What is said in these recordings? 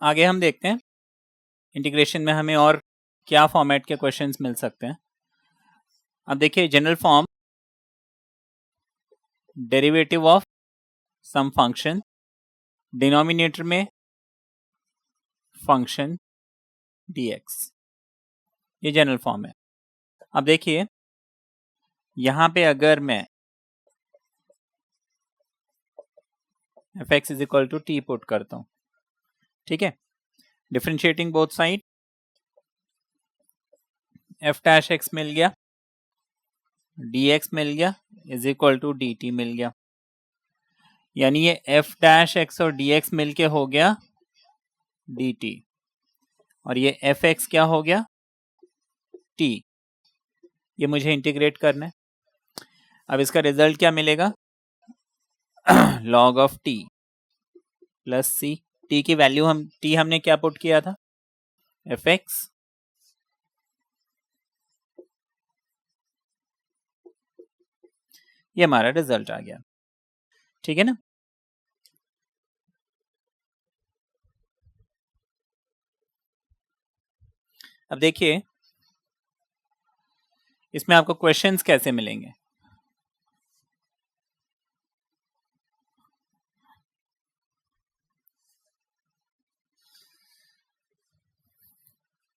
आगे हम देखते हैं इंटीग्रेशन में हमें और क्या फॉर्मेट के क्वेश्चंस मिल सकते हैं। अब देखिए general form, derivative of some function, denominator में फंक्शन dx, ये जनरल फॉर्म है। अब देखिए यहां पे अगर मैं fx is equal to t put करता हूं, ठीक है, differentiating both side, f dash x मिल गया, dx मिल गया, इज इक्वल टू dt मिल गया, यानी ये f डैश x और dx मिलके हो गया dt, और ये fx क्या हो गया t। ये मुझे इंटीग्रेट करना है। अब इसका रिजल्ट क्या मिलेगा, log of t plus c, t की वैल्यू t हमने क्या पुट किया था, fx, ये हमारा रिजल्ट आ गया, ठीक है ना। अब देखिए इसमें आपको क्वेश्चंस कैसे मिलेंगे।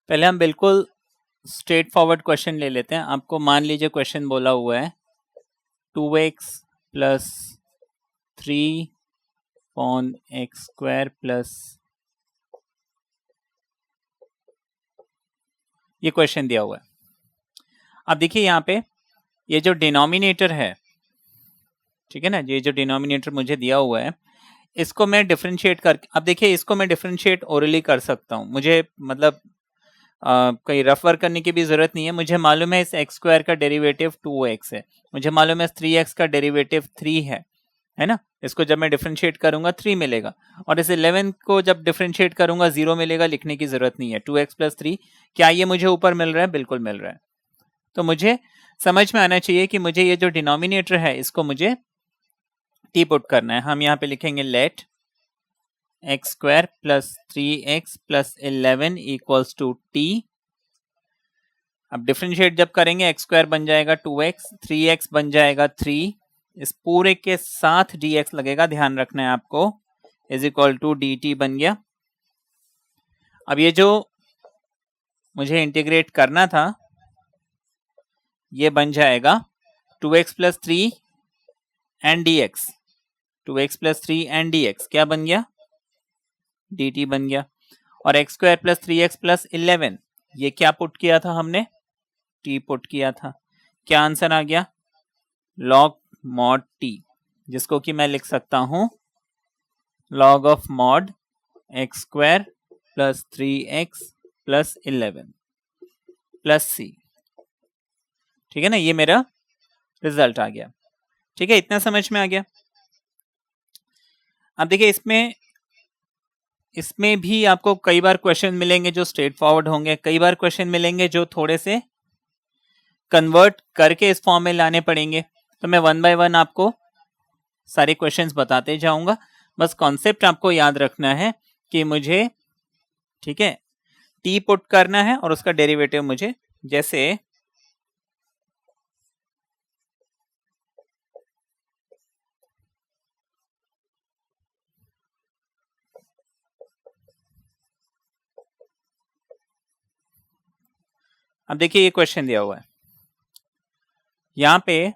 पहले हम बिल्कुल स्ट्रेट फॉरवर्ड क्वेश्चन ले लेते हैं। आपको मान लीजिए क्वेश्चन बोला हुआ है 2x plus 3 upon x square plus, ये क्वेश्चन दिया हुआ है। अब देखिए यहाँ पे ये जो डिनोमिनेटर है, ठीक है ना, ये जो डिनोमिनेटर मुझे दिया हुआ है इसको मैं डिफरेंशिएट कर, अब देखिए इसको मैं डिफरेंशिएट ओरली कर सकता हूँ, मुझे मतलब कहीं रफ वर्क करने की भी जरूरत नहीं है। मुझे मालूम है इस एक्स स्क्वायर का डेरिवेटिव 2x है, मुझे मालूम है 3x का डेरिवेटिव 3 है ना। इसको जब मैं डिफरेंशिएट करूंगा 3 मिलेगा, और इस 11 को जब डिफरेंशिएट करूंगा 0 मिलेगा, लिखने की जरूरत नहीं है। 2x प्लस 3, क्या ये मुझे ऊपर मिल रहा है, बिल्कुल मिल रहा है। तो मुझे समझ में आना चाहिए कि मुझे ये जो डिनोमिनेटर है इसको मुझे टी पुट करना है। हम यहाँ पे लिखेंगे let x square plus 3x plus 11 equals to t. अब डिफरेंशिएट जब करेंगे एक्स स्क्वायर बन जाएगा 2x, 3x बन जाएगा 3, इस पूरे के साथ dx लगेगा, ध्यान रखना है आपको, इज इक्वल टू dt बन गया। अब ये जो मुझे इंटीग्रेट करना था ये बन जाएगा 2x plus 3 and dx, 2x plus 3 and dx क्या बन गया, dt बन गया। और x square plus 3x plus 11, ये क्या पुट किया था हमने, t पुट किया था। क्या आंसर आ गया, log mod t, जिसको कि मैं लिख सकता हूं log of mod x square plus 3x plus 11 plus c, ठीक है ना। ये मेरा रिजल्ट आ गया, ठीक है, इतना समझ में आ गया। अब देखिए इसमें भी आपको कई बार क्वेश्चन मिलेंगे जो स्ट्रेट फॉरवर्ड होंगे, कई बार क्वेश्चन मिलेंगे जो थोड़े से कन्वर्ट करके इस फॉर्म में लाने पड़ेंगे। तो मैं वन बाय वन आपको सारे क्वेश्चंस बताते जाऊंगा, बस कॉन्सेप्ट आपको याद रखना है कि मुझे, ठीक है, टी पुट करना है और उसका डेरिवेटिव मुझे, जैसे अब देखिए ये क्वेश्चन दिया हुआ है यहां पे,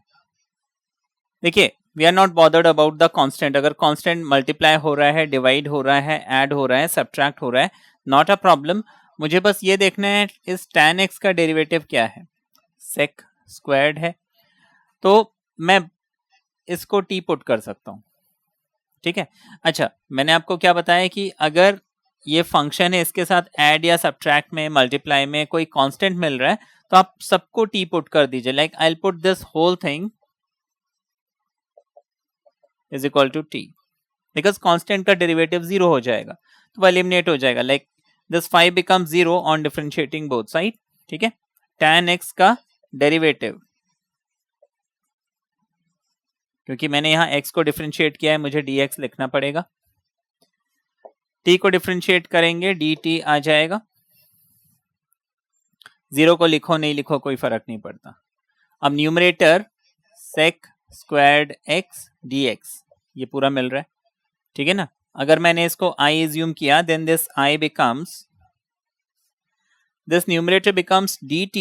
देखिए we are not bothered about the constant. अगर कांस्टेंट मल्टीप्लाई हो रहा है, डिवाइड हो रहा है, ऐड हो रहा है, सब्ट्रैक्ट हो रहा है, नॉट अ प्रॉब्लम। मुझे बस ये देखना है इस tan x का डेरिवेटिव क्या है, sec स्क्वायर्ड है, तो मैं इसको t पुट कर सकता हूं, ठीक है। अच्छा, मैंने आपको क्या बताया कि अगर ये फंक्शन है इसके साथ ऐड या सब्ट्रैक्ट में, मल्टीप्लाई में कोई कांस्टेंट मिल रहा है तो आप सबको t पुट कर दीजिए, like I will put this whole thing is equal to t, because constant का डेरिवेटिव 0 हो जाएगा तो वो एलिमिनेट हो जाएगा, like this 5 become 0 on differentiating both side, ठीक है। tan x का डेरिवेटिव, क्योंकि मैंने यहां x को डिफरेंशिएट किया है मुझे dx लिखना पड़ेगा, t को डिफरेंशिएट करेंगे dt आ जाएगा, 0 को लिखो नहीं लिखो कोई फर्क नहीं पड़ता। अब numerator sec squared x dx ये पूरा मिल रहा है, ठीक है ना। अगर मैंने इसको I एज्यूम किया then this I becomes, this numerator becomes dt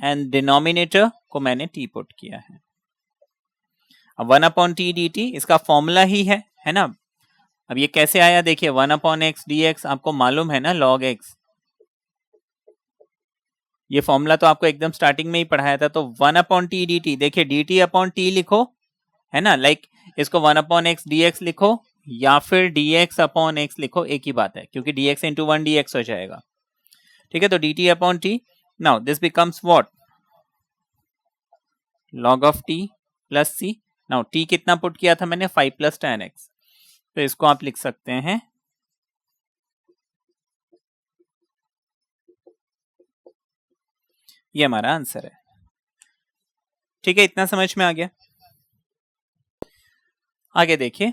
and denominator को मैंने t पुट किया है। अब 1/t dt इसका फॉर्मूला ही है ना। अब ये कैसे आया देखिए, 1/x dx आपको मालूम है ना log x, ये फॉर्मूला तो आपको एकदम स्टार्टिंग में ही पढ़ाया था। तो 1/t dt देखिए dt/t लिखो है ना, लाइक इसको 1/x dx लिखो या फिर dx/x लिखो, एक ही बात है क्योंकि dx into 1 dx हो जाएगा, ठीक है। तो dt/t, now this becomes what, log of t plus c। Now t कितना पुट किया था मैंने, 5 + tan x, तो इसको आप लिख सकते हैं ये हमारा आंसर है, ठीक है। इतना समझ में आ गया। आगे देखिए,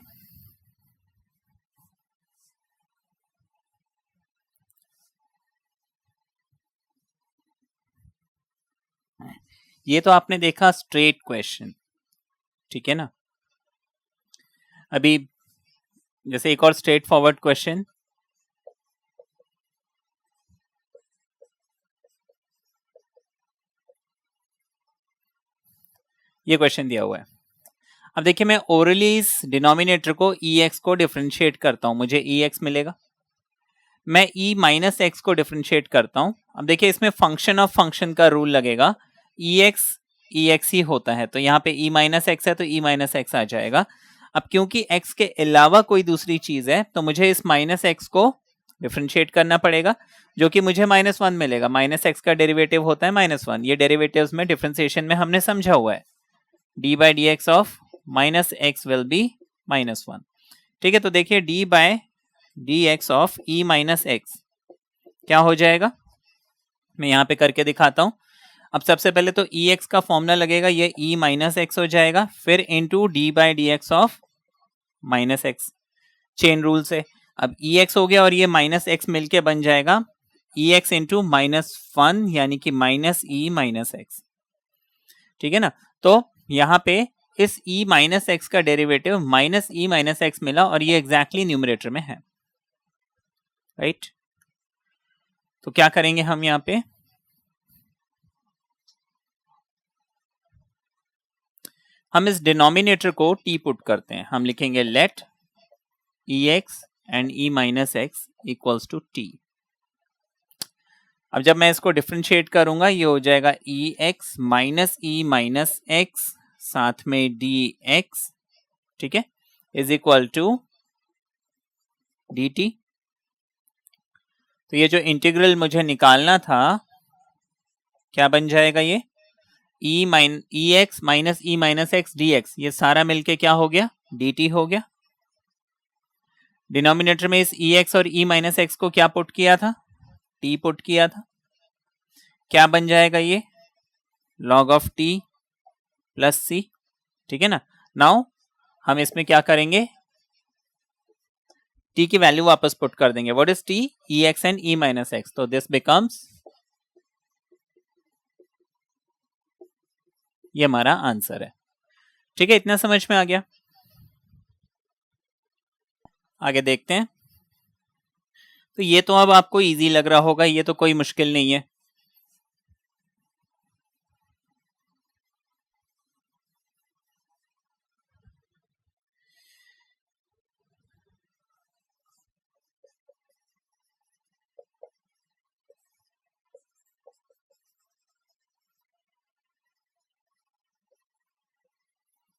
ये तो आपने देखा स्ट्रेट क्वेश्चन, ठीक है ना। अभी जैसे एक और स्ट्रेट फॉरवर्ड क्वेश्चन, ये क्वेश्चन दिया हुआ है। अब देखिए मैं ओरली इस डिनोमिनेटर को ex को डिफरेंशिएट करता हूं, मुझे ex मिलेगा। मैं e माइनस एक्स को डिफरेंशिएट करता हूं। अब देखिए इसमें फंक्शन ऑफ फंक्शन का रूल लगेगा, ex ही होता है, तो यहाँ पे e माइनस एक्स है तो e माइनस एक्स आ जाएगा। अब क्योंकि x के अलावा कोई दूसरी चीज है तो मुझे इस माइनस एक्स को डिफरेंशिएट करना पड़ेगा, जो कि मुझे -1 मिलेगा। माइनस एक्स का डेरिवेटिव होता है -1, ये डेरिवेटिव्स में डिफरेंशिएशन में हमने समझा हुआ है, d/dx of -x will be -1, ठीक है। तो देखिए d/dx of e minus x क्या हो जाएगा, मैं यहाँ पे करके दिखाता हूं। अब सबसे पहले तो ex का फॉर्मूला लगेगा, ये e माइनस एक्स हो जाएगा, फिर into d/dx of minus x, chain rule से। अब ex हो गया और ये माइनस एक्स मिलके बन जाएगा ex इंटू -1 यानी कि -e माइनस एक्स, ठीक है ना। तो यहाँ पे इस e माइनस एक्स का डेरिवेटिव -e माइनस एक्स मिला और ये एग्जैक्टली न्यूमरेटर में है, राइट। तो क्या करेंगे हम यहाँ पे, हम इस डिनोमिनेटर को t पुट करते हैं, हम लिखेंगे let ex and e minus x equals to t। अब जब मैं इसको डिफरेंशिएट करूंगा ये हो जाएगा ex minus e minus x साथ में dx, ठीक है, इज इक्वल टू dt। तो ये जो इंटीग्रल मुझे निकालना था क्या बन जाएगा, ये ex minus e minus x dx, ये सारा मिलके क्या हो गया, dt हो गया। डिनोमिनेटर में इस ex और e माइनस एक्स को क्या पुट किया था, t पुट किया था, क्या बन जाएगा ये log of t plus c, ठीक है ना। नाउ हम इसमें क्या करेंगे, t की वैल्यू वापस पुट कर देंगे, what is t, ex and e minus x, तो दिस बिकम्स, ये हमारा आंसर है, ठीक है। इतना समझ में आ गया। आगे देखते हैं। तो ये तो अब आपको इजी लग रहा होगा, ये तो कोई मुश्किल नहीं है।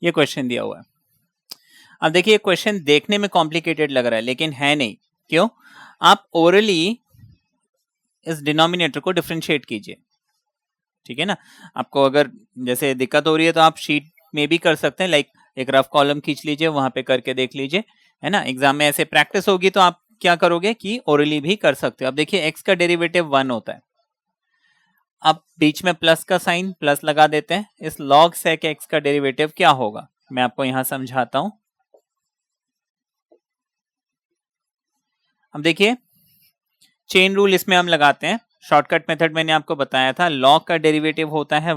ये क्वेश्चन दिया हुआ है। अब देखिए क्वेश्चन देखने में कॉम्प्लिकेटेड लग रहा है लेकिन है नहीं, क्यों, आप ओरली इस डिनोमिनेटर को डिफरेंशिएट कीजिए, ठीक है ना। आपको अगर जैसे दिक्कत हो रही है तो आप शीट में भी कर सकते हैं, लाइक एक रफ कॉलम खींच लीजिए, वहां पे करके देख लीजिए, है ना। एग्जाम में ऐसे प्रैक्टिस होगी तो आप क्या करोगे कि ओरली भी कर सकते हो। अब देखिए x का डेरिवेटिव 1 होता है, अब बीच में प्लस का साइन, प्लस लगा देते हैं, इस log sec x का डेरिवेटिव क्या होगा, मैं आपको यहां समझाता हूं। अब देखिए चेन रूल इसमें हम लगाते हैं। शॉर्टकट मेथड मैंने आपको बताया था, लॉग का डेरिवेटिव होता है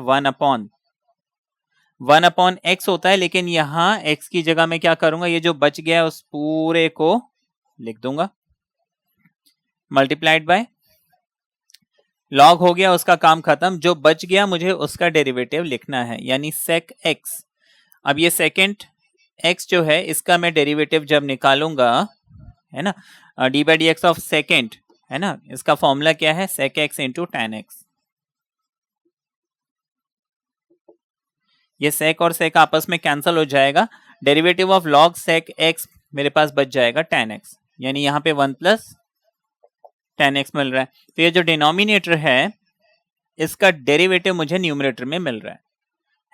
1/x होता है, लेकिन यहां x की जगह मैं क्या करूंगा, ये जो बच गया उस पूरे को लिख दूंगा मल्टीप्लाइड बाय लॉग हो गया, उसका काम खत्म। जो बच गया मुझे उसका डेरिवेटिव लिखना है, यानी sec x। अब ये सेकेंड x जो है इसका मैं डेरिवेटिव जब निकालूंगा, है ना, D by D x of second, है ना, इसका फॉर्मूला क्या है, sec x into tan x। ये sec और sec आपस में कैंसिल हो जाएगा, derivative of log sec x मेरे पास बच जाएगा tan x, यानी यहाँ पे 1 प्लस tan x मिल रहा है। तो ये जो डिनोमिनेटर है इसका डेरिवेटिव मुझे न्यूमरेटर में मिल रहा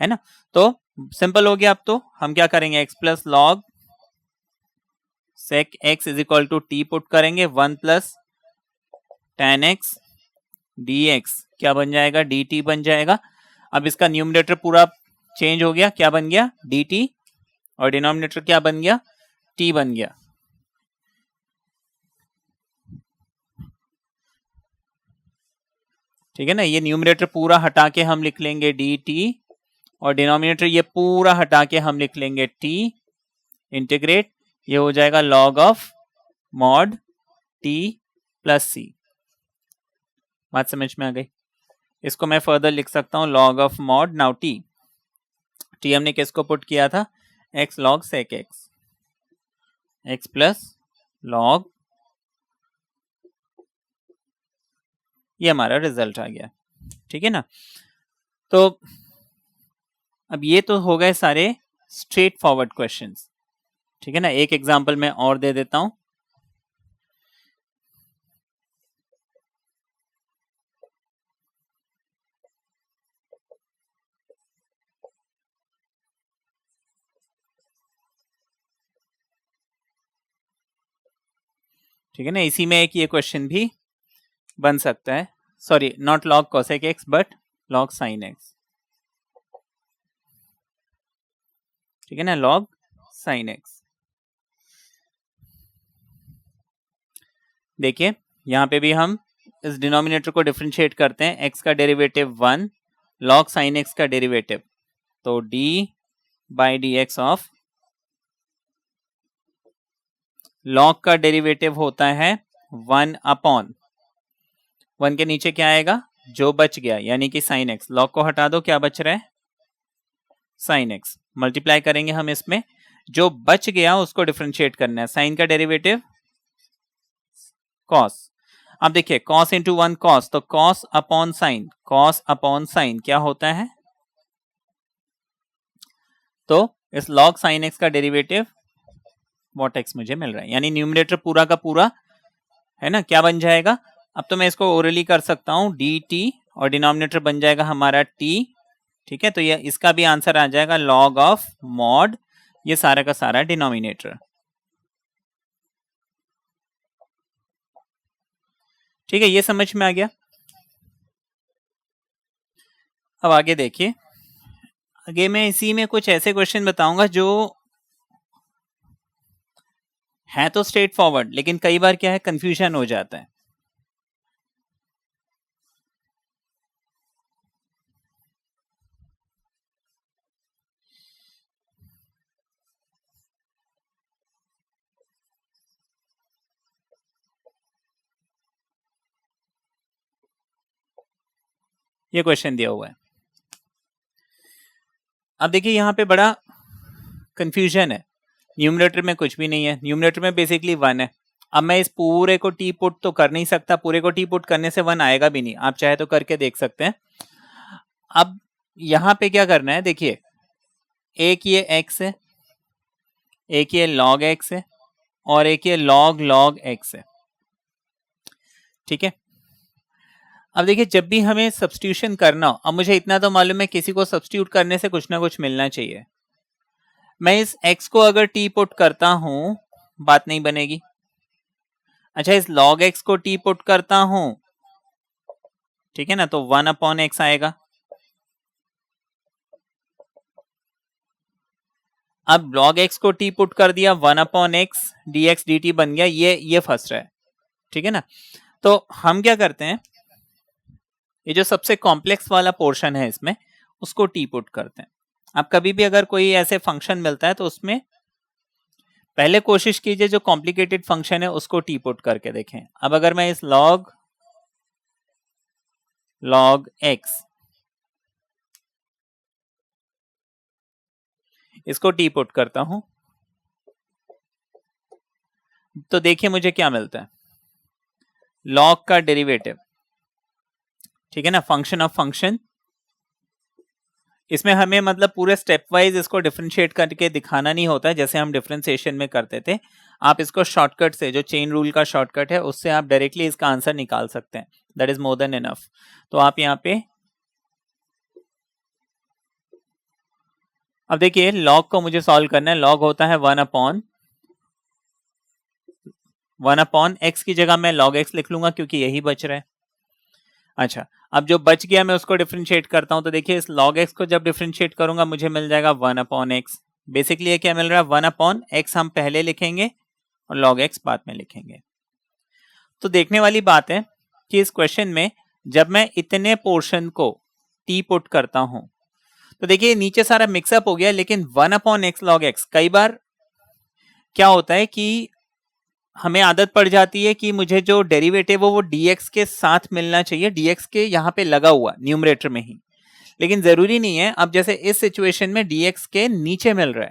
है ना। तो सिंपल हो गया। अब तो हम क्या करेंगे, x plus log sec x is equal to t put करेंगे, 1 प्लस tan x dx क्या बन जाएगा, dt बन जाएगा। अब इसका न्यूमरेटर पूरा चेंज हो गया, क्या बन गया, dt, और डिनोमिनेटर क्या बन गया, t बन गया। ठीक है ना, ये न्यूमरेटर पूरा हटा के हम लिख लेंगे dt, और डिनोमिनेटर ये पूरा हटा के हम लिख लेंगे t, इंटीग्रेट, ये हो जाएगा log of mod t plus c। बात समझ में आ गई। इसको मैं फर्दर लिख सकता हूं log of mod now t हमने किसको पुट किया था, x log sec x plus log, ये हमारा रिजल्ट आ गया। ठीक है ना। तो अब ये तो हो गए सारे स्ट्रेट फॉरवर्ड क्वेश्चंस। ठीक है ना, एक एग्जांपल मैं और दे देता हूं। ठीक है ना, इसी में एक ये क्वेश्चन भी बन सकता है, sorry not log cosec x but log sin x। ठीक है ना, log sin x। देखिए यहां पे भी हम इस डिनोमिनेटर को डिफरेंशिएट करते हैं, x का डेरिवेटिव 1, log sin x का डेरिवेटिव, तो d by D x of log का डेरिवेटिव होता है 1 अपॉन 1 के नीचे क्या आएगा, जो बच गया, यानी कि sin x, log को हटा दो, क्या बच रहा है, sin x, मल्टीप्लाई करेंगे हम इसमें, जो बच गया उसको डिफरेंशिएट करना है, sin का डेरिवेटिव cos। अब देखिए cos इंटू 1 cos, तो cos upon sine, cos upon sine क्या होता है, तो इस log sin x का डेरिवेटिव वॉट x मुझे मिल रहा है, यानी न्यूमरेटर पूरा का पूरा, है ना, क्या बन जाएगा। अब तो मैं इसको ओरली कर सकता हूं dt, और डिनोमिनेटर बन जाएगा हमारा t। ठीक है, तो ये इसका भी आंसर आ जाएगा log ऑफ मॉड, ये सारा का सारा डिनोमिनेटर। ठीक है, ये समझ में आ गया। अब आगे देखिए, आगे मैं इसी में कुछ ऐसे क्वेश्चन बताऊंगा जो है तो स्ट्रेट फॉरवर्ड, लेकिन कई बार क्या है, कंफ्यूजन हो जाता है। ये क्वेश्चन दिया हुआ है। अब देखिए यहां पे बड़ा कंफ्यूजन है, न्यूमरेटर में कुछ भी नहीं है, न्यूमरेटर में बेसिकली 1 है। अब मैं इस पूरे को टी पुट तो कर नहीं सकता, पूरे को टी पुट करने से 1 आएगा भी नहीं, आप चाहे तो करके देख सकते हैं। अब यहां पे क्या करना है, देखिए एक ये x है, एक ये log x है, और एक ये log x है। ठीक है, अब देखिए जब भी हमें सब्स्टिट्यूशन करना हो, अब मुझे इतना तो मालूम है किसी को सब्स्टिट्यूट करने से कुछ ना कुछ मिलना चाहिए। मैं इस x को अगर t पुट करता हूं, बात नहीं बनेगी। अच्छा, इस log x को t पुट करता हूं, ठीक है ना, तो 1 अपॉन x आएगा। अब log x को t पुट कर दिया, 1 अपॉन x dx dt बन गया, ये फंस रहा है। ठीक है ना। तो हम क्या करते हैं, ये जो सबसे कॉम्प्लेक्स वाला पोर्शन है इसमें, उसको टी पुट करते हैं। अब कभी भी अगर कोई ऐसे फंक्शन मिलता है तो उसमें पहले कोशिश कीजिए जो कॉम्प्लिकेटेड फंक्शन है उसको टी पुट करके देखें। अब अगर मैं इस log x इसको टी पुट करता हूं तो देखिए मुझे क्या मिलता है, log का डेरिवेटिव, ठीक है ना, फंक्शन ऑफ फंक्शन। इसमें हमें मतलब पूरे स्टेप वाइज इसको डिफरेंशिएट करके दिखाना नहीं होता है जैसे हम डिफरेंशिएशन में करते थे। आप इसको शॉर्टकट से, जो चेन रूल का शॉर्टकट है, उससे आप डायरेक्टली इसका आंसर निकाल सकते हैं। That is more than enough. तो आप यहाँ पे अब देखिए log को मुझे सॉल्व करना है। log होता है 1 अपॉन x की जगह मैं log x लिख लूंगा क्योंकि यही बच रहा है। अच्छा, अब जो बच गया मैं उसको डिफरेंशिएट करता हूं। तो देखिए इस log x को जब डिफरेंशिएट करूंगा मुझे मिल जाएगा 1/x। बेसिकली ये क्या मिल रहा है, 1/x हम पहले लिखेंगे और log x बाद में लिखेंगे। तो देखने वाली बात है कि इस क्वेश्चन में जब मैं इतने पोर्शन को टी पुट करता हूं तो देखिए नीचे सारा मिक्सअप हो गया, लेकिन 1/x log x कई बार क्या होता है कि हमें आदत पड़ जाती है कि मुझे जो डेरिवेटिव हो वो dx के साथ मिलना चाहिए, dx के यहाँ पे लगा हुआ न्यूमरेटर में ही, लेकिन जरूरी नहीं है। अब जैसे इस सिचुएशन में dx के नीचे मिल रहा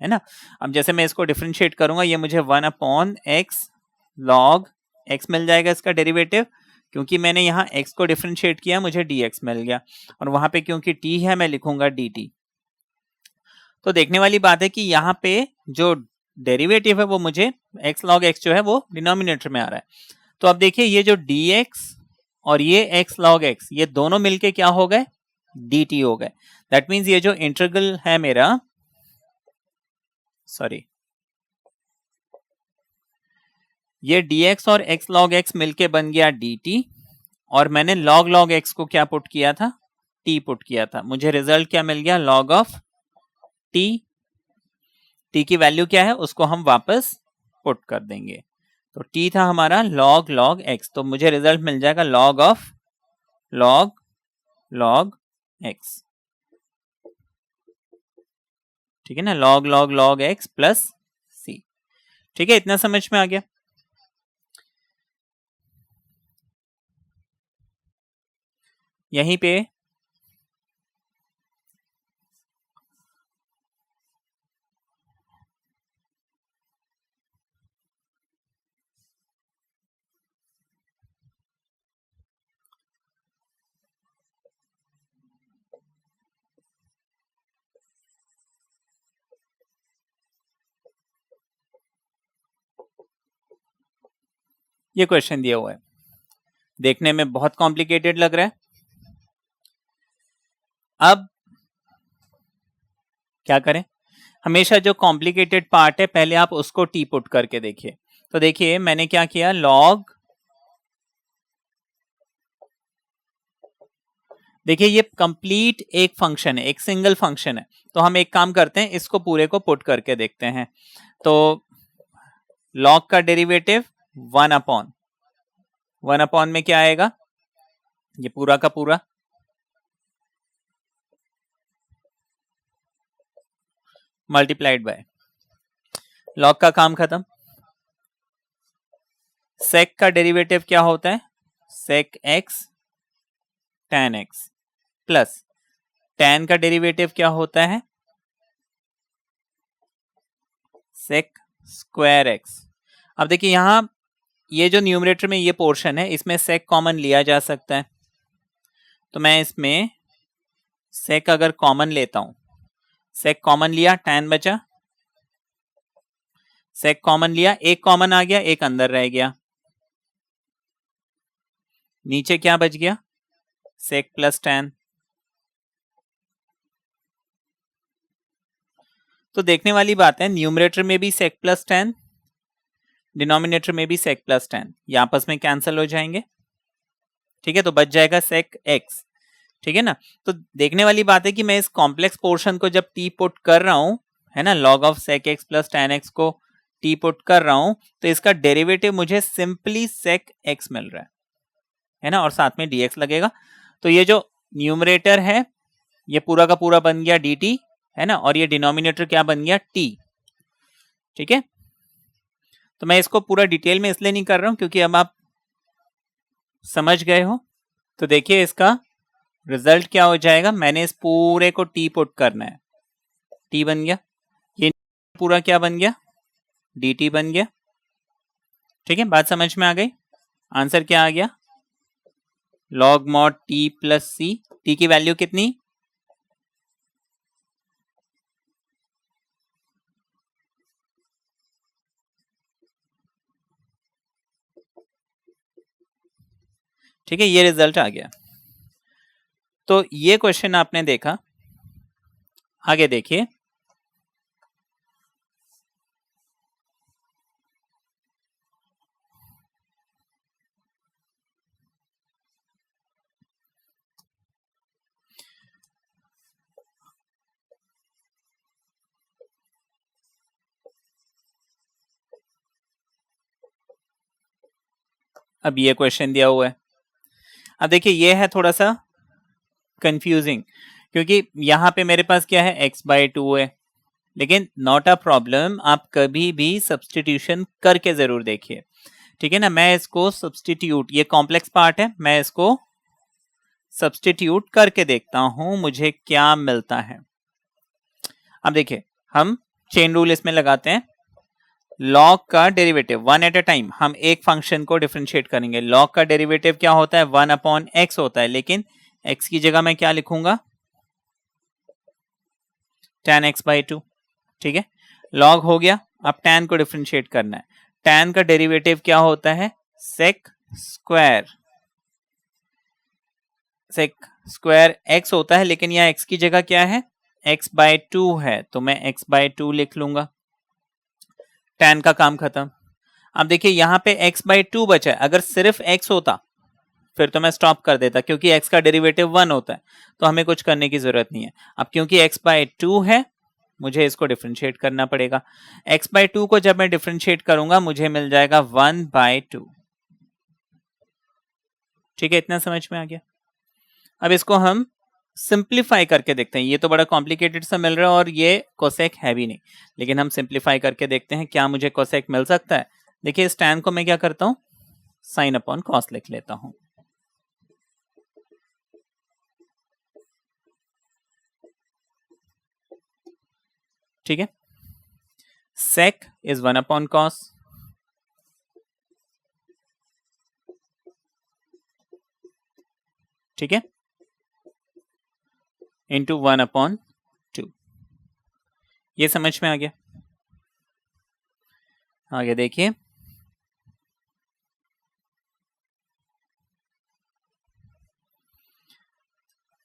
है ना। अब जैसे मैं इसको डिफरेंशिएट करूंगा, ये मुझे 1/x log x मिल जाएगा इसका डेरिवेटिव, क्योंकि मैंने यहाँ x को डिफरेंशिएट किया मुझे dx मिल गया, और वहां पे क्योंकि t है मैं लिखूंगा dt। तो देखने वाली बात है कि यहाँ पे जो डेरिवेटिव है वो मुझे x log x जो है वो डिनोमिनेटर में आ रहा है। तो अब देखिए ये जो dx और ये x log x ये दोनों मिलके क्या हो गए, dt हो गए। दैट मीन्स ये जो इंटीग्रल है मेरा, सॉरी, ये dx और x log x मिलके बन गया dt, और मैंने log x को क्या पुट किया था, t पुट किया था। मुझे रिजल्ट क्या मिल गया, log ऑफ t। t की वैल्यू क्या है उसको हम वापस पुट कर देंगे। तो t था हमारा log x, तो मुझे रिजल्ट मिल जाएगा log ऑफ log x, ठीक है ना, log x प्लस c। ठीक है, इतना समझ में आ गया। यहीं पे ये क्वेश्चन दिया हुआ है, देखने में बहुत कॉम्प्लिकेटेड लग रहा है। अब क्या करें, हमेशा जो कॉम्प्लिकेटेड पार्ट है पहले आप उसको टी पुट करके देखिए। तो देखिए मैंने क्या किया, देखिए ये कंप्लीट एक फंक्शन है, एक सिंगल फंक्शन है। तो हम एक काम करते हैं, इसको पूरे को पुट करके देखते हैं। तो log का डेरिवेटिव 1/1 में क्या आएगा, ये पूरा का पूरा मल्टीप्लाइड बाय log का काम खत्म। sec का डेरिवेटिव क्या होता है, sec x tan x plus tan का डेरिवेटिव क्या होता है, sec स्क्वायर x। अब देखिए यहां ये जो न्यूमरेटर में ये पोर्शन है इसमें sec कॉमन लिया जा सकता है। तो मैं इसमें sec अगर कॉमन लेता हूं, sec कॉमन लिया, tan बचा, sec कॉमन लिया, एक कॉमन आ गया, एक अंदर रह गया, नीचे क्या बच गया, sec प्लस tan। तो देखने वाली बात है, न्यूमरेटर में भी sec प्लस tan, डिनोमिनेटर में भी sec प्लस tan, ये आपस में कैंसिल हो जाएंगे। ठीक है, तो बच जाएगा sec x। ठीक है ना। तो देखने वाली बात है कि मैं इस कॉम्प्लेक्स पोर्शन को जब t पुट कर रहा हूं, है ना, log of sec x plus tan x को टी पुट कर रहा हूं तो इसका डेरिवेटिव मुझे सिंपली सेक एक्स मिल रहा है ना, और साथ में dx लगेगा। तो ये जो न्यूमरेटर है ये पूरा का पूरा बन गया dt, है ना, और ये डिनोमिनेटर क्या बन गया t। ठीक है, तो मैं इसको पूरा डिटेल में इसलिए नहीं कर रहा हूं क्योंकि अब आप समझ गए हो। तो देखिए इसका रिजल्ट क्या हो जाएगा, मैंने इस पूरे को टी पुट करना है, टी बन गया, ये पूरा क्या बन गया, dt बन गया। ठीक है, बात समझ में आ गई। आंसर क्या आ गया, log mod t प्लस सी। टी की वैल्यू कितनी, ठीक है, ये रिजल्ट आ गया। तो ये क्वेश्चन आपने देखा। आगे देखिए, अब ये क्वेश्चन दिया हुआ है। अब देखिए ये है थोड़ा सा कंफ्यूजिंग क्योंकि यहां पे मेरे पास क्या है x/2 है, लेकिन नॉट अ प्रॉब्लम, आप कभी भी सब्सटीट्यूशन करके जरूर देखिए। ठीक है ना, मैं इसको सब्सटीट्यूट, ये कॉम्प्लेक्स पार्ट है, मैं इसको सब्सटीट्यूट करके देखता हूं मुझे क्या मिलता है। अब देखिए हम चेन रूल इसमें लगाते हैं। log का डेरिवेटिव 1 एट अ टाइम, हम एक फंक्शन को डिफरेंशिएट करेंगे। log का डेरिवेटिव क्या होता है, 1/x होता है, लेकिन x की जगह मैं क्या लिखूंगा, tan x/2। ठीक है, log हो गया, अब tan को डिफरेंशिएट करना है। tan का डेरिवेटिव क्या होता है, sec square, sec square x होता है, लेकिन यहाँ x की जगह क्या है, x/2 है, तो मैं x/2 लिख लूंगा। tan का काम खत्म। अब देखिए यहाँ पे x/2 बचा है, अगर सिर्फ x होता फिर तो मैं स्टॉप कर देता क्योंकि x का डेरिवेटिव 1 होता है, तो हमें कुछ करने की जरूरत नहीं है। अब क्योंकि x/2 है मुझे इसको डिफरेंशिएट करना पड़ेगा। x/2 को जब मैं डिफरेंशिएट करूंगा मुझे मिल जाएगा 1/2। ठीक है, इतना समझ में आ गया। अब इसको हम सिंप्लीफाई करके देखते हैं। ये तो बड़ा कॉम्प्लिकेटेड सा मिल रहा है और ये कोसेक है भी नहीं, लेकिन हम सिंप्लीफाई करके देखते हैं क्या मुझे कोसेक मिल सकता है। देखिए इस tan को मैं क्या करता हूं, साइन अपॉन कॉस लिख लेता हूं। ठीक है, sec is 1/cos, ठीक है, इंटू 1/2। ये समझ में आ गया। आगे देखिए,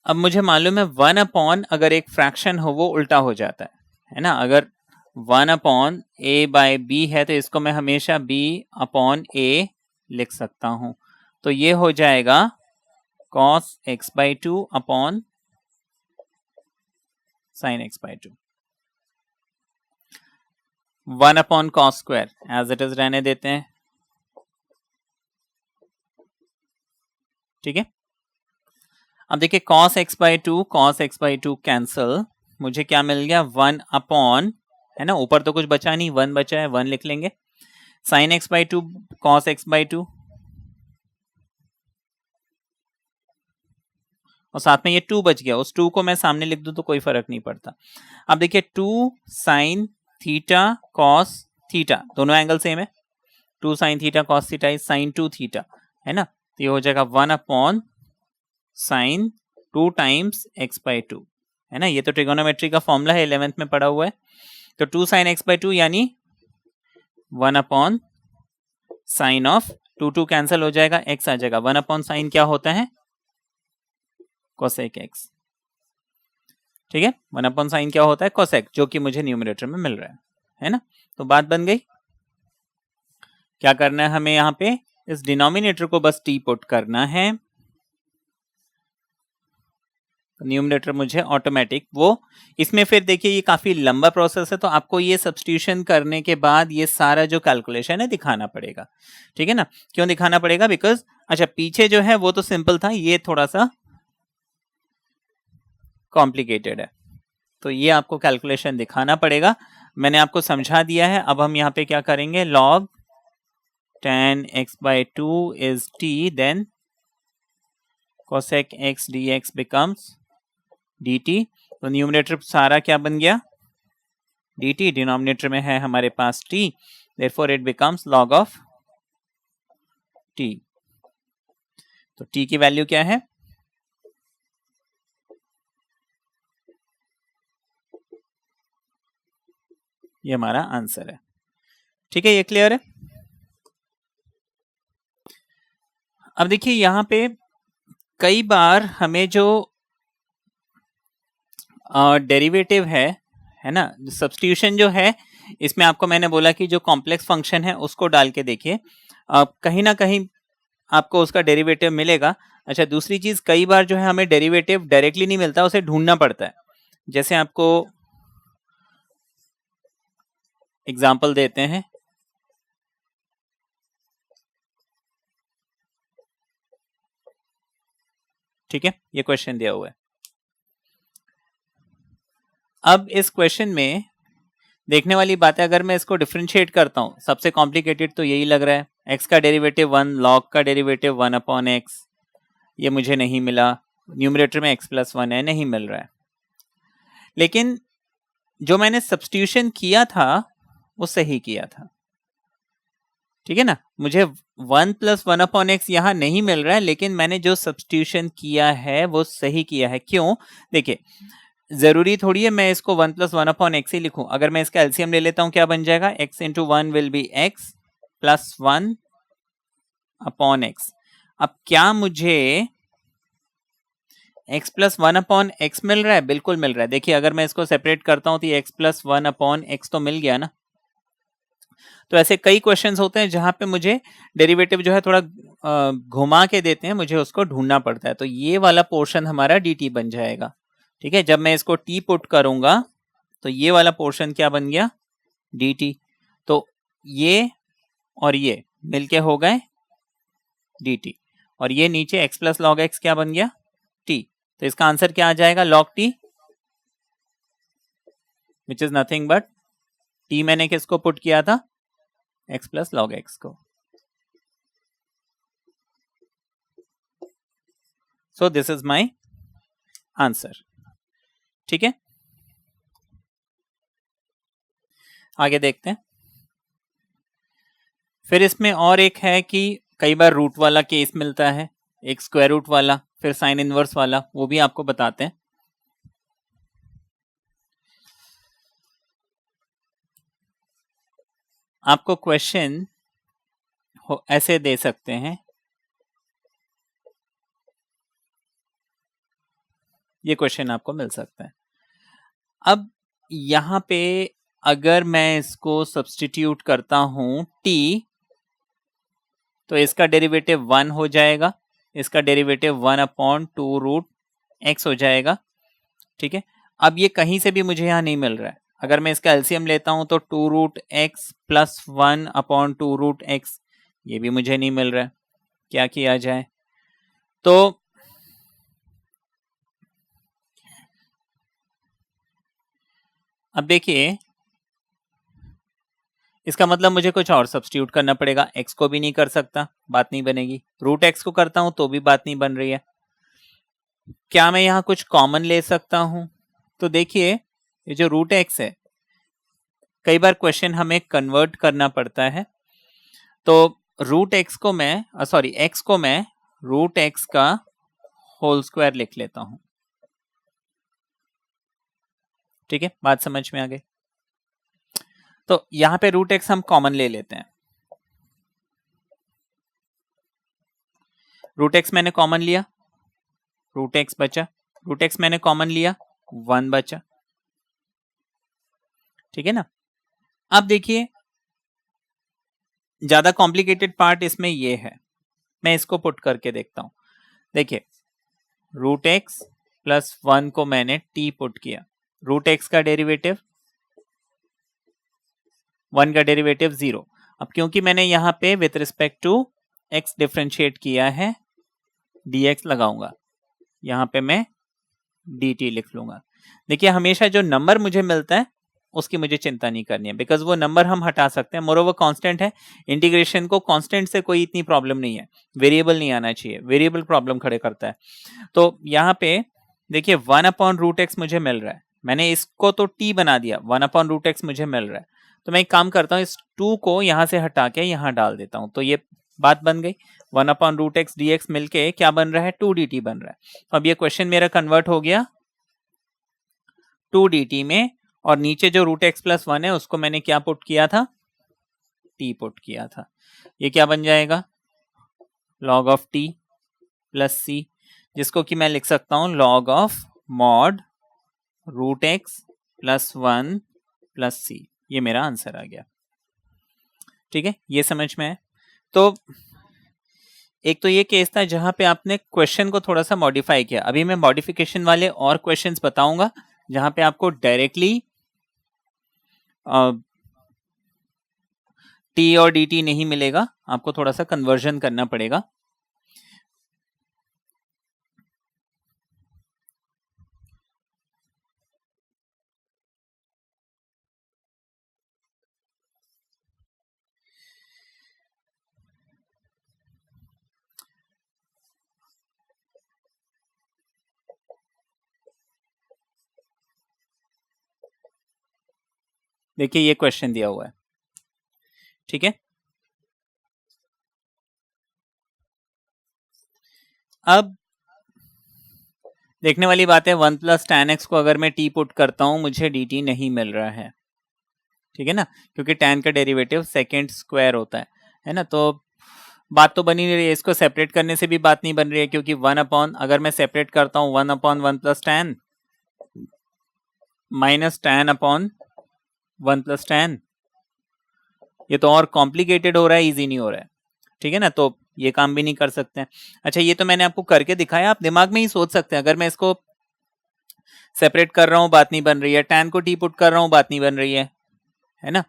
अब मुझे मालूम है 1/, अगर एक फ्रैक्शन हो वो उल्टा हो जाता है ना। अगर 1/a/b है तो इसको मैं हमेशा b/a लिख सकता हूं, तो ये हो जाएगा cos x/2 upon sin x/2। 1/cos square as it is रहने देते हैं। ठीक है, अब देखिए cos x/2 कैंसल, मुझे क्या मिल गया, 1/, है ना, ऊपर तो कुछ बचा नहीं, 1 बचा है, 1 लिख लेंगे। sin x/2 cos x/2, और साथ में ये 2 बच गया, उस 2 को मैं सामने लिख दूं तो कोई फर्क नहीं पड़ता। अब देखिए 2 sin थीटा cos थीटा, दोनों एंगल सेम है, 2 sin theta cos theta is sin 2 theta, है ना, तो ये हो जाएगा 1/sin 2 टाइम्स x/2, है ना। ये तो ट्रिगोनोमेट्री का फॉर्मूला है, 11th में पढ़ा हुआ है। तो 2 sin x/2 यानी 1/sin ऑफ 2 कैंसिल हो जाएगा, x आ जाएगा, 1/sin क्या होता है, कोसेक x। ठीक है, 1/sin क्या होता है, कोसेक, जो कि मुझे न्यूमरेटर में मिल रहा है ना। तो बात बन गई। क्या करना है हमें, यहाँ पे इस डिनोमिनेटर को बस t पुट करना है। न्यूमरेटर मुझे ऑटोमेटिक वो, इसमें फिर देखिए ये काफी लंबा प्रोसेस है, तो आपको ये सब्स्टिट्यूशन करने के बाद ये सारा जो कैलकुलेशन है दिखाना पड़ेगा, ठीक है ना। क्यों दिखाना पड़ेगा? बिकॉज अच्छा पीछे जो है वो तो सिंपल था, ये थोड़ा सा कॉम्प्लिकेटेड है, तो ये आपको कैलकुलेशन दिखाना पड़ेगा। मैंने आपको समझा दिया है। अब हम यहाँ पे क्या करेंगे, log tan x/2 is t, then cosec x dx becomes dt। तो न्यूमरेटर सारा क्या बन गया, dt, डिनोमिनेटर में है हमारे पास t, therefore it becomes log of t। तो t की वैल्यू क्या है, ये हमारा आंसर है, ठीक है, ये क्लियर है। अब देखिए यहाँ पे कई बार हमें जो डेरिवेटिव है ना, सब्स्टिट्यूशन जो है, इसमें आपको मैंने बोला कि जो कॉम्प्लेक्स फंक्शन है उसको डाल के देखिए, कहीं ना कहीं आपको उसका डेरिवेटिव मिलेगा। अच्छा दूसरी चीज, कई बार जो है हमें डेरिवेटिव डायरेक्टली नहीं मिलता, उसे ढूंढना पड़ता है। जैसे आपको एग्जाम्पल देते हैं, ठीक है, ये क्वेश्चन दिया हुआ है। अब इस क्वेश्चन में देखने वाली बात है, अगर मैं इसको डिफरेंशिएट करता हूं, सबसे कॉम्प्लिकेटेड तो यही लग रहा है, x का डेरिवेटिव 1, log का डेरिवेटिव 1/x, ये मुझे नहीं मिला, न्यूमरेटर में x+1 है, नहीं मिल रहा है। लेकिन जो मैंने सब्स्टिट्यूशन किया था वो सही किया था, ठीक है ना। मुझे 1+1/x यहां नहीं मिल रहा है, लेकिन मैंने जो सब्स्टिट्यूशन किया है वो सही किया है। क्यों? देखिए जरूरी थोड़ी है मैं इसको 1+1/x ही लिखूं, अगर मैं इसका एलसीएम ले लेता हूं क्या बन जाएगा, x into 1 will be x plus 1/x। अब क्या मुझे x plus 1/x मिल रहा है? बिल्कुल मिल रहा है। देखिए अगर मैं इसको सेपरेट करता हूं तो x plus 1/x तो मिल गया ना। तो ऐसे कई क्वेश्चंस होते हैं जहां पे मुझे डेरिवेटिव जो है थोड़ा घुमा के देते हैं, मुझे उसको ढूंढना पड़ता है, तो ये वाला पोर्शन हमारा dt बन जाएगा, ठीक है। जब मैं इसको t पुट करूंगा तो ये वाला पोर्शन क्या बन गया, dt। तो ये और ये मिलके हो गए dt, और ये नीचे x प्लस लॉग x क्या बन गया, t। तो इसका आंसर क्या आ जाएगा, log t, which is nothing but t मैंने किसको पुट किया था, x प्लस लॉग x को। So this is my answer, ठीक है। आगे देखते हैं। फिर इसमें और एक है कि कई बार रूट वाला केस मिलता है, एक स्क्वायर रूट वाला, फिर साइन इनवर्स वाला, वो भी आपको बताते हैं। आपको क्वेश्चन ऐसे दे सकते हैं, ये क्वेश्चन आपको मिल सकता है। अब यहां पे अगर मैं इसको सब्स्टिट्यूट करता हूं t, तो इसका डेरिवेटिव 1 हो जाएगा, इसका डेरिवेटिव 1/2√x हो जाएगा, ठीक है। अब ये कहीं से भी मुझे यहां नहीं मिल रहा है, अगर मैं इसका एलसीएम लेता हूं तो 2√x प्लस 1/2√x, ये भी मुझे नहीं मिल रहा है, क्या किया जाए। तो अब देखिए इसका मतलब मुझे कुछ और सब्स्टिट्यूट करना पड़ेगा, x को भी नहीं कर सकता, बात नहीं बनेगी, √x को करता हूं तो भी बात नहीं बन रही है। क्या मैं यहां कुछ कॉमन ले सकता हूं? तो देखिए ये जो √x है, कई बार क्वेश्चन हमें कन्वर्ट करना पड़ता है, तो √x को मैं x को मैं √x का होल स्क्वायर लिख लेता हूं, ठीक है, बात समझ में आ गई। तो यहां पे √x हम कॉमन ले लेते हैं, √x मैंने कॉमन लिया, √x बचा, √x मैंने कॉमन लिया, 1 बचा, ठीक है ना। अब देखिए ज्यादा कॉम्प्लिकेटेड पार्ट इसमें ये है, मैं इसको पुट करके देखता हूं। देखिए √x प्लस 1 को मैंने t पुट किया, रूट एक्स का डेरिवेटिव 1 का डेरिवेटिव 0। अब क्योंकि मैंने यहाँ पे with respect to x differentiate किया है, dx लगाऊंगा, यहाँ पे मैं dt लिख लूंगा। देखिए हमेशा जो नंबर मुझे मिलता है उसकी मुझे चिंता नहीं करनी है, बिकॉज वो नंबर हम हटा सकते हैं, मोरोवर कांस्टेंट है, इंटीग्रेशन को कांस्टेंट से कोई इतनी प्रॉब्लम नहीं है, वेरिएबल नहीं आना चाहिए, वेरिएबल प्रॉब्लम खड़े करता है। तो यहाँ पे देखिए 1/√x मुझे मिल रहा है, मैंने इसको तो t बना दिया, 1/√x मुझे मिल रहा है, तो मैं एक काम करता हूँ, इस 2 को यहाँ से हटा के यहाँ डाल देता हूँ, तो ये बात बन गई, 1/√x dx मिलके क्या बन रहा है, 2dt बन रहा है। अब ये क्वेश्चन मेरा कन्वर्ट हो गया 2dt में, और नीचे जो √x+1 है उसको मैंने क्या पुट किया था, t पुट किया था। ये क्या बन जाएगा, log of t plus c, जिसको कि मैं लिख सकता हूं log of mod √x+1 plus c। ये मेरा आंसर आ गया। ठीक है, ये समझ में है। तो एक तो ये केस था जहां पे आपने क्वेश्चन को थोड़ा सा मॉडिफाई किया, अभी मैं मॉडिफिकेशन वाले और क्वेश्चंस बताऊंगा जहां पे आपको डायरेक्टली टी और डी टी नहीं मिलेगा, आपको थोड़ा सा कन्वर्जन करना पड़ेगा। देखिए ये क्वेश्चन दिया हुआ है, ठीक है। अब देखने वाली बात है, 1 + tan x को अगर मैं t पुट करता हूं मुझे dt नहीं मिल रहा है, ठीक है ना, क्योंकि tan का डेरिवेटिव सेकेंड स्क्वायर होता है ना। तो बात तो बनी नहीं रही है, इसको सेपरेट करने से भी बात नहीं बन रही है, क्योंकि 1 अगर मैं सेपरेट करता हूं 1/1 + tan minus tan upon 1 + tan, ये तो और कॉम्प्लिकेटेड हो रहा है, इजी नहीं हो रहा है, ठीक है ना। तो ये काम भी नहीं कर सकते हैं। अच्छा, ये तो मैंने आपको करके दिखाया, आप दिमाग में ही सोच सकते हैं, अगर मैं इसको सेपरेट कर रहा हूं बात नहीं बन रही है, tan को t पुट कर रहा हूं बात नहीं बन रही है ना।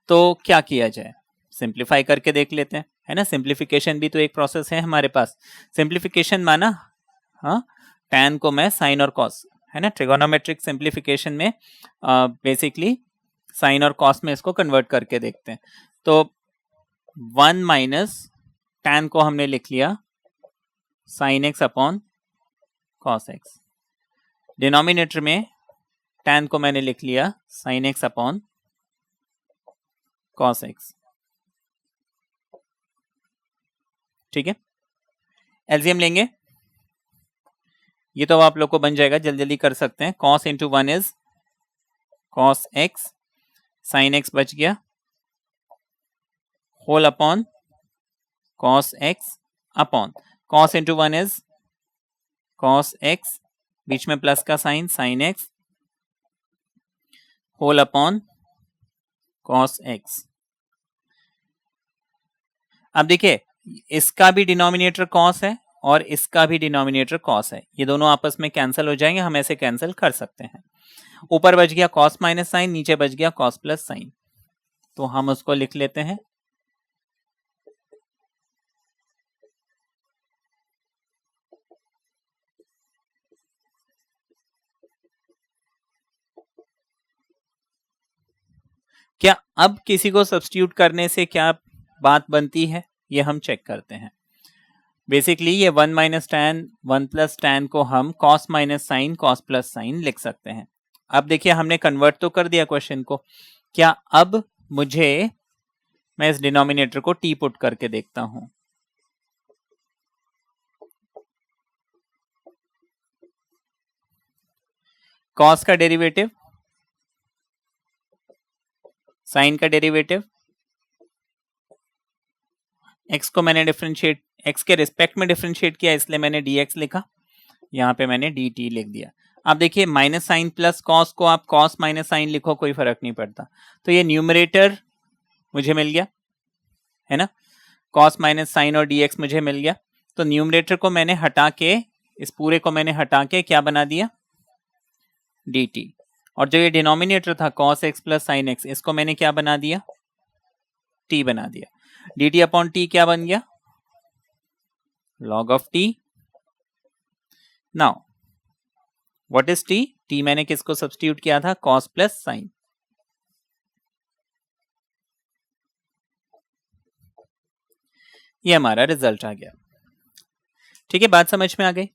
तो क्या किया जाए, सिंप्लीफाई करके देख लेते हैं, है ना। सिंप्लीफिकेशन भी तो एक प्रोसेस है हमारे पास। सिंप्लीफिकेशन माना, हाँ, tan को मैं साइन और कॉस, है ना, ट्रिगोनोमेट्रिक सिंप्लीफिकेशन में बेसिकली साइन और कॉस में इसको कन्वर्ट करके देखते हैं। तो 1 माइनस tan को हमने लिख लिया sine x upon cos x, denominator में tan को मैंने लिख लिया sine x upon cos x, ठीक है। एलसीएम लेंगे, ये तो आप लोग को बन जाएगा, जल्दी जल्दी कर सकते हैं। cos into 1 is cos x, sine x बच गया, whole upon cos x upon cos into 1 is cos x, बीच में प्लस का sine sin x, whole upon cos x। अब देखिए इसका भी डिनोमिनेटर cos है और इसका भी डिनोमिनेटर cos है, ये दोनों आपस में कैंसिल हो जाएंगे, हम ऐसे कैंसिल कर सकते हैं। ऊपर बच गया cos माइनस साइन, नीचे बच गया cos प्लस साइन, तो हम उसको लिख लेते हैं क्या अब किसी को सब्स्टिट्यूट करने से क्या बात बनती है, ये हम चेक करते हैं। बेसिकली ये 1 माइनस टैन 1 प्लस टैन को हम cos minus sine cos plus sine लिख सकते हैं। अब देखिए हमने कन्वर्ट तो कर दिया क्वेश्चन को, क्या अब मुझे, मैं इस डिनोमिनेटर को t पुट करके देखता हूं, cos का डेरिवेटिव, साइन का डेरिवेटिव, x को मैंने डिफरेंशिएट, x के रिस्पेक्ट में डिफरेंशिएट किया इसलिए मैंने dx लिखा, यहाँ पे मैंने dt लिख दिया। अब देखिए माइनस साइन प्लस कॉस को आप cos माइनस साइन लिखो, कोई फर्क नहीं पड़ता, तो ये न्यूमरेटर मुझे मिल गया, है ना, cos माइनस साइन और dx मुझे मिल गया। तो न्यूमरेटर को मैंने हटा के इस पूरे को मैंने हटा के क्या बना दिया, dt। और जो ये डिनोमिनेटर था cos x plus sine x, इसको मैंने क्या बना दिया, t बना दिया। dt अपॉन t क्या बन गया, log of t। Now what is t, t मैंने किसको सब्स्टिट्यूट किया था, cos प्लस साइन। ये हमारा रिजल्ट आ गया। ठीक है, बात समझ में आ गई।